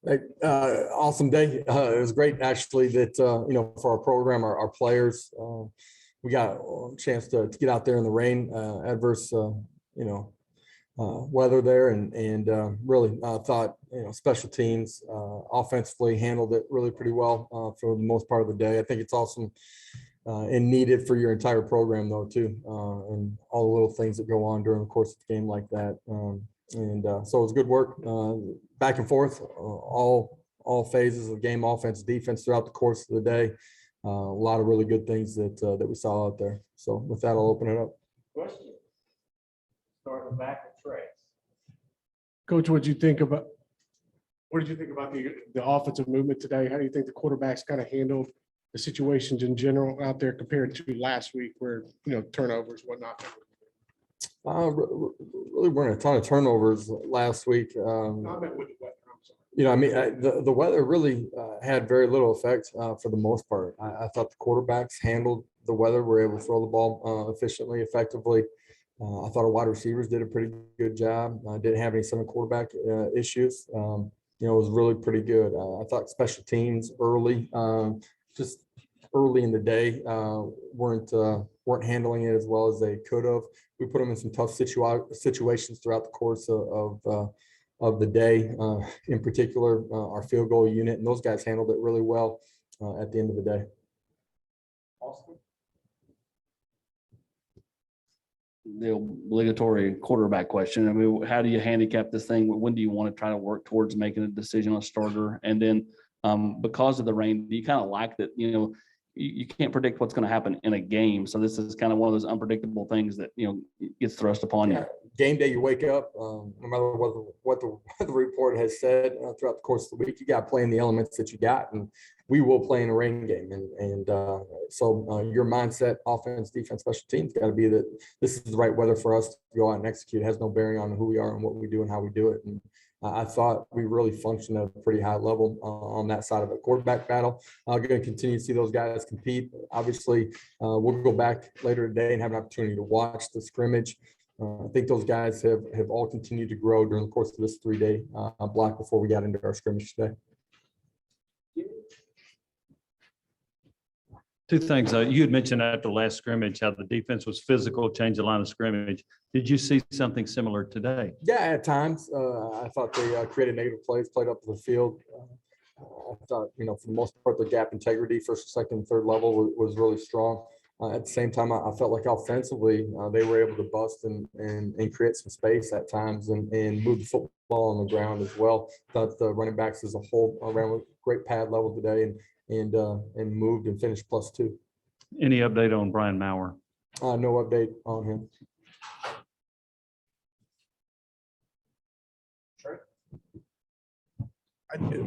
Hey, awesome day. It was great actually that, for our program, our players, we got a chance to get out there in the rain, adverse, weather there and really thought, special teams offensively handled it really pretty well for the most part of the day. I think it's awesome and needed for your entire program though too, and all the little things that go on during the course of the game like that. So it was good work, back and forth, all phases of the game, offense, defense throughout the course of the day. A lot of really good things that we saw out there. So with that, I'll open it up. Question. Starting back with Trace. Coach, what did you think about the offensive movement today? How do you think the quarterbacks kind of handled the situations in general out there compared to last week where, turnovers, whatnot? Really weren't a ton of turnovers last week. The weather really had very little effect for the most part. I thought the quarterbacks handled the weather, were able to throw the ball efficiently, effectively. I thought our wide receivers did a pretty good job. I didn't have any center quarterback issues. It was really pretty good. I thought special teams early, just early in the day, weren't handling it as well as they could have. We put them in some tough situations throughout the course of the day. In particular, our field goal unit, and those guys handled it really well at the end of the day. Austin. The obligatory quarterback question. I mean, how do you handicap this thing? When do you want to try to work towards making a decision on a starter? And then because of the rain, do you kind of like that, you can't predict what's going to happen in a game. So this is kind of one of those unpredictable things that, gets thrust upon you. Game day, you wake up, no matter what the weather report has said throughout the course of the week, you got to play in the elements that you got. And we will play in a rain game. So your mindset, offense, defense, special teams, got to be that this is the right weather for us to go out and execute. It has no bearing on who we are and what we do and how we do it. And I thought we really functioned at a pretty high level on that side of the quarterback battle. I'm going to continue to see those guys compete. Obviously, we'll go back later today and have an opportunity to watch the scrimmage. I think those guys have all continued to grow during the course of this 3-day block before we got into our scrimmage today. Two things. You had mentioned after the last scrimmage how the defense was physical, changed the line of scrimmage. Did you see something similar today? Yeah, at times. I thought they created negative plays, played up the field. I thought, for the most part, their gap integrity, first, second, third level was really strong. At the same time, I felt like offensively, they were able to bust and create some space at times and move the football on the ground as well. Thought the running backs as a whole ran with great pad level today and moved and finished +2. Any update on Brian Maurer? No update on him.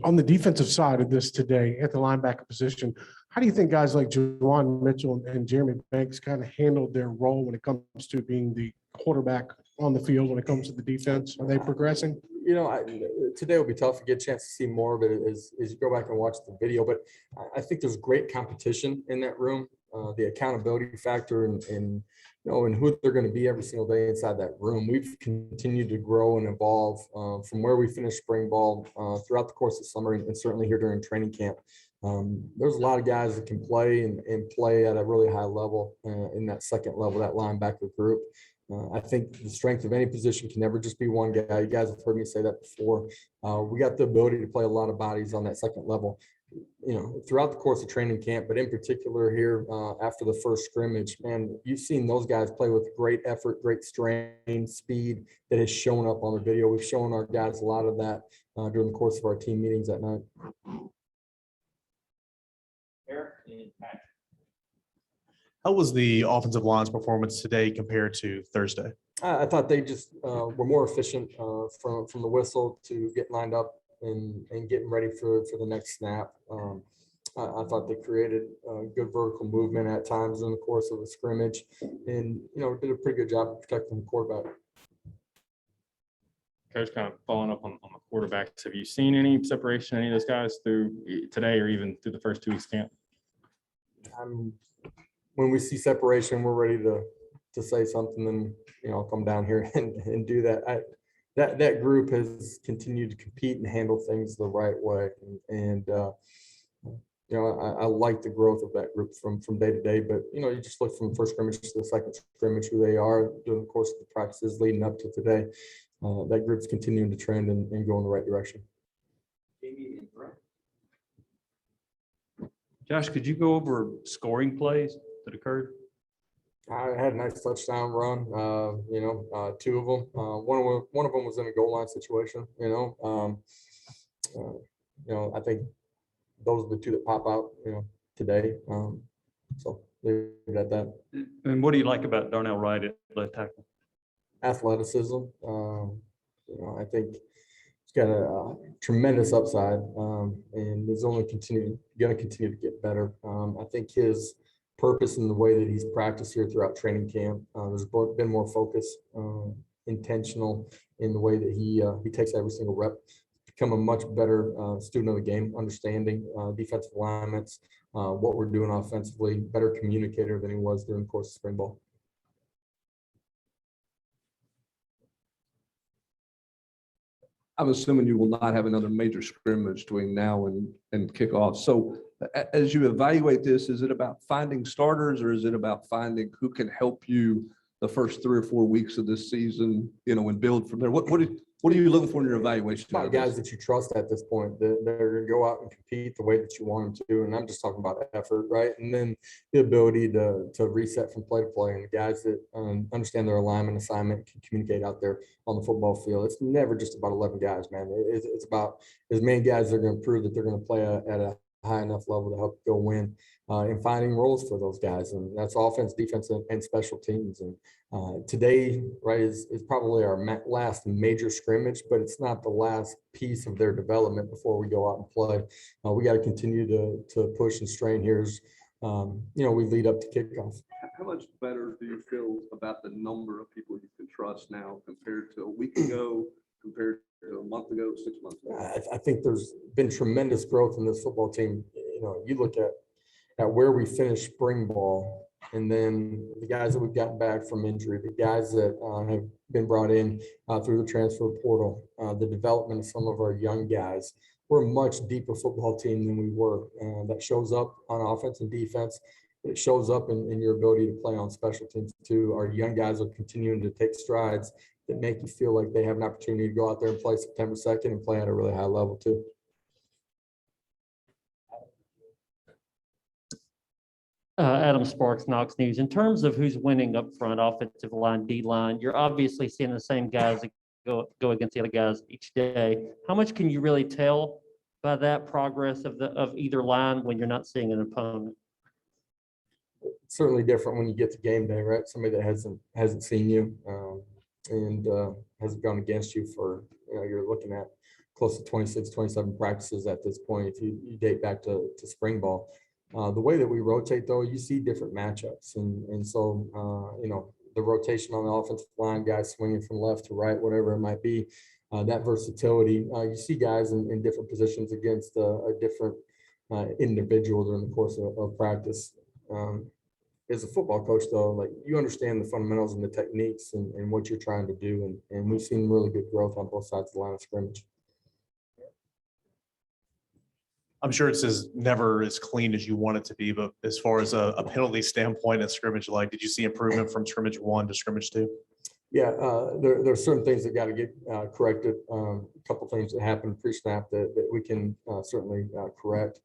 On the defensive side of this today at the linebacker position, how do you think guys like Juwan Mitchell and Jeremy Banks kind of handled their role when it comes to being the quarterback on the field when it comes to the defense? Are they progressing? Today will be tough to get a chance to see more of it as you go back and watch the video, but I think there's great competition in that room. The accountability factor and who they're going to be every single day inside that room. We've continued to grow and evolve from where we finished spring ball throughout the course of summer and certainly here during training camp. There's a lot of guys that can play and play at a really high level in that second level, that linebacker group. I think the strength of any position can never just be one guy. You guys have heard me say that before. We got the ability to play a lot of bodies on that second level, throughout the course of training camp, but in particular here after the first scrimmage, man, you've seen those guys play with great effort, great strain, speed that has shown up on the video. We've shown our guys a lot of that during the course of our team meetings at night. Eric and Patrick. How was the offensive line's performance today compared to Thursday? I thought they just were more efficient from the whistle to get lined up and getting ready for the next snap. I thought they created good vertical movement at times in the course of the scrimmage and, did a pretty good job of protecting the quarterback. Coach, kind of following up on the quarterbacks, have you seen any separation, any of those guys through today or even through the first 2 weeks camp? When we see separation, we're ready to say something, and I'll come down here and do that. that group has continued to compete and handle things the right way. And I like the growth of that group from day to day. But you just look from first scrimmage to the second scrimmage, who they are during the course of the practices leading up to today. That group's continuing to trend and go in the right direction. Josh, could you go over scoring plays that occurred? I had a nice touchdown run, two of them. One of them was in a goal line situation, I think those are the two that pop out, today. So leave it at that. And what do you like about Darnell Wright at left tackle? Athleticism. I think he's got a tremendous upside, and is only going to continue to get better. I think his purpose in the way that he's practiced here throughout training camp, there's been more focus, intentional in the way that he takes every single rep. Become a much better student of the game, understanding defensive alignments, what we're doing offensively, better communicator than he was during the course of spring ball. I'm assuming you will not have another major scrimmage between now and kickoff. So as you evaluate this, is it about finding starters, or is it about finding who can help you the first 3 or 4 weeks of this season, and build from there? What are you looking for in your evaluation? About guys that you trust at this point, that they're going to go out and compete the way that you want them to. And I'm just talking about effort, right? And then the ability to reset from play to play, and the guys that understand their alignment, assignment, can communicate out there on the football field. It's never just about 11 guys, man. It's about as many guys that are going to prove that they're going to play at a high enough level to help go win, and finding roles for those guys. And that's offense, defense, and special teams. And today, right, is probably our last major scrimmage, but it's not the last piece of their development before we go out and play. We got to continue to push and strain here as we lead up to kickoff. How much better do you feel about the number of people you can trust now compared to a week ago, compared to a month ago, 6 months ago? I think there's been tremendous growth in this football team. You look at where we finished spring ball, and then the guys that we've gotten back from injury, the guys that have been brought in through the transfer portal, the development of some of our young guys. We're a much deeper football team than we were. That shows up on offense and defense. It shows up in your ability to play on special teams too. Our young guys are continuing to take strides that make you feel like they have an opportunity to go out there and play September 2nd and play at a really high level too. Adam Sparks, Knox News. In terms of who's winning up front, offensive line, D line, you're obviously seeing the same guys that go against the other guys each day. How much can you really tell by that progress of either line when you're not seeing an opponent? It's certainly different when you get to game day, right? Somebody that hasn't seen you and hasn't gone against you for, you're looking at close to 26, 27 practices at this point if you date back to spring ball. The way that we rotate, though, you see different matchups. And so, the rotation on the offensive line, guys swinging from left to right, whatever it might be, that versatility, you see guys in different positions against a different individual during the course of practice. As a football coach, though, like, you understand the fundamentals and the techniques and what you're trying to do. And we've seen really good growth on both sides of the line of scrimmage. I'm sure it's never as clean as you want it to be, but as far as a penalty standpoint at scrimmage, did you see improvement from scrimmage 1 to scrimmage 2? Yeah, there are certain things that got to get corrected. A couple things that happened pre-snap that we can certainly correct.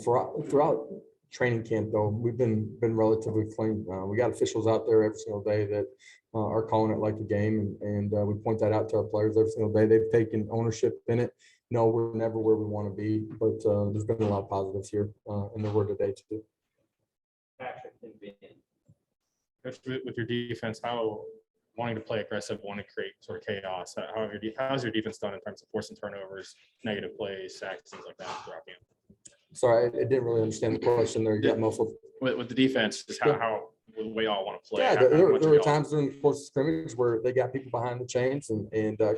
Throughout training camp, though, we've been relatively clean. We got officials out there every single day that are calling it like a game, and we point that out to our players every single day. They've taken ownership in it. No, we're never where we want to be, but there's been a lot of positives here, and there were today too. Patrick and Ben. With your defense, how wanting to play aggressive, wanting to create sort of chaos, how's your defense done in terms of forcing turnovers, negative plays, sacks, things like that throughout game? Sorry, I didn't really understand the question there. You got muffled. With the defense, just how the way y'all want to play? Yeah, How there much there are were y'all- times during the course of scrimmage where they got people behind the chains and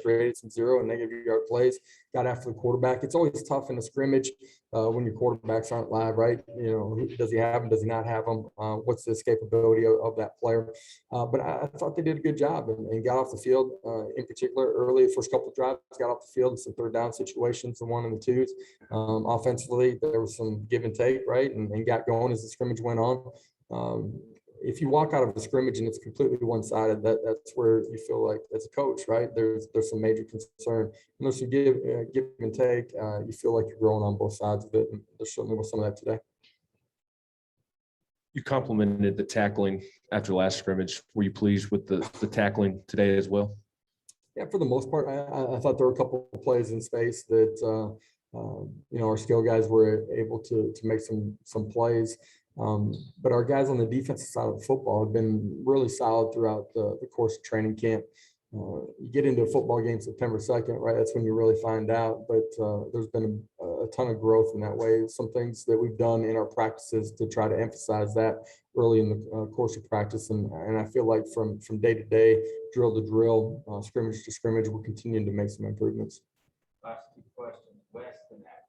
created some 0 and negative yard plays, got after the quarterback. It's always tough in a scrimmage when your quarterbacks aren't live, right? You know, does he have them? Does he not have them? What's the escapability of that player? But I thought they did a good job and got off the field, in particular early, the first couple of drives, got off the field in some third down situations, the 1 and the 2s. Offensively, there was some give and take, right? And got going as the scrimmage went on. If you walk out of a scrimmage and it's completely one-sided, that's where you feel like as a coach, right? There's some major concern. And there's some give and take. You feel like you're growing on both sides of it. And there certainly was some of that today. You complimented the tackling after last scrimmage. Were you pleased with the tackling today as well? Yeah, for the most part, I thought there were a couple of plays in space that our skill guys were able to make some plays. But our guys on the defensive side of the football have been really solid throughout the course of training camp. You get into a football game September 2nd, right? That's when you really find out. But there's been a ton of growth in that way. Some things that we've done in our practices to try to emphasize that early in the course of practice. And I feel like from day to day, drill to drill, scrimmage to scrimmage, we're continuing to make some improvements. Last 2 questions, West and that.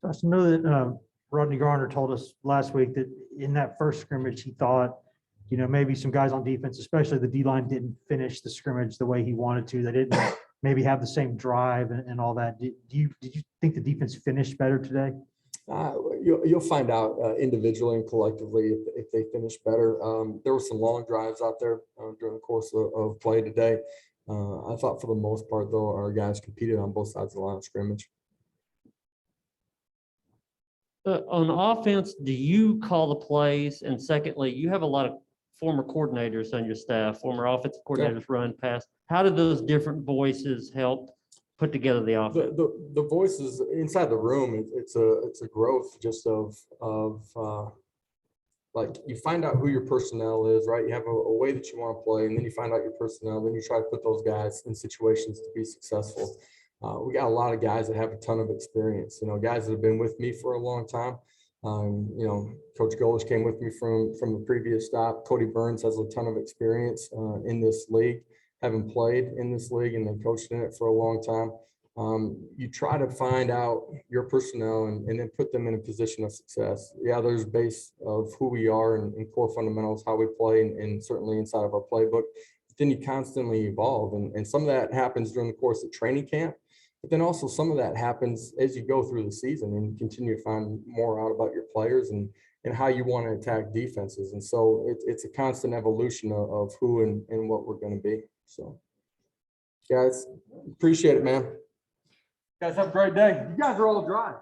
Josh, I know that Rodney Garner told us last week that in that first scrimmage, he thought, maybe some guys on defense, especially the D-line, didn't finish the scrimmage the way he wanted to. They didn't maybe have the same drive and all that. Did you think the defense finished better today? You'll find out individually and collectively if they finish better. There were some long drives out there during the course of play today. I thought for the most part, though, our guys competed on both sides of the line of scrimmage. On offense, do you call the plays? And secondly, you have a lot of former coordinators on your staff, former offensive coordinators run past. How do those different voices help put together the offense? The voices inside the room, it's a growth just of like you find out who your personnel is, right? You have a way that you want to play, and then you find out your personnel, then you try to put those guys in situations to be successful. We got a lot of guys that have a ton of experience, guys that have been with me for a long time. Coach Golish came with me from the previous stop. Cody Burns has a ton of experience in this league, having played in this league and then coached in it for a long time. You try to find out your personnel and then put them in a position of success. Yeah, there's a base of who we are and core fundamentals, how we play, and certainly inside of our playbook. But then you constantly evolve, and some of that happens during the course of training camp. But then also some of that happens as you go through the season and you continue to find more out about your players and how you want to attack defenses. And so it's a constant evolution of who and what we're going to be. So, guys, appreciate it, man. Guys, have a great day. You guys are all dry.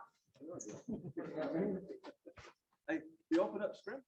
Hey, you open up scrimmage?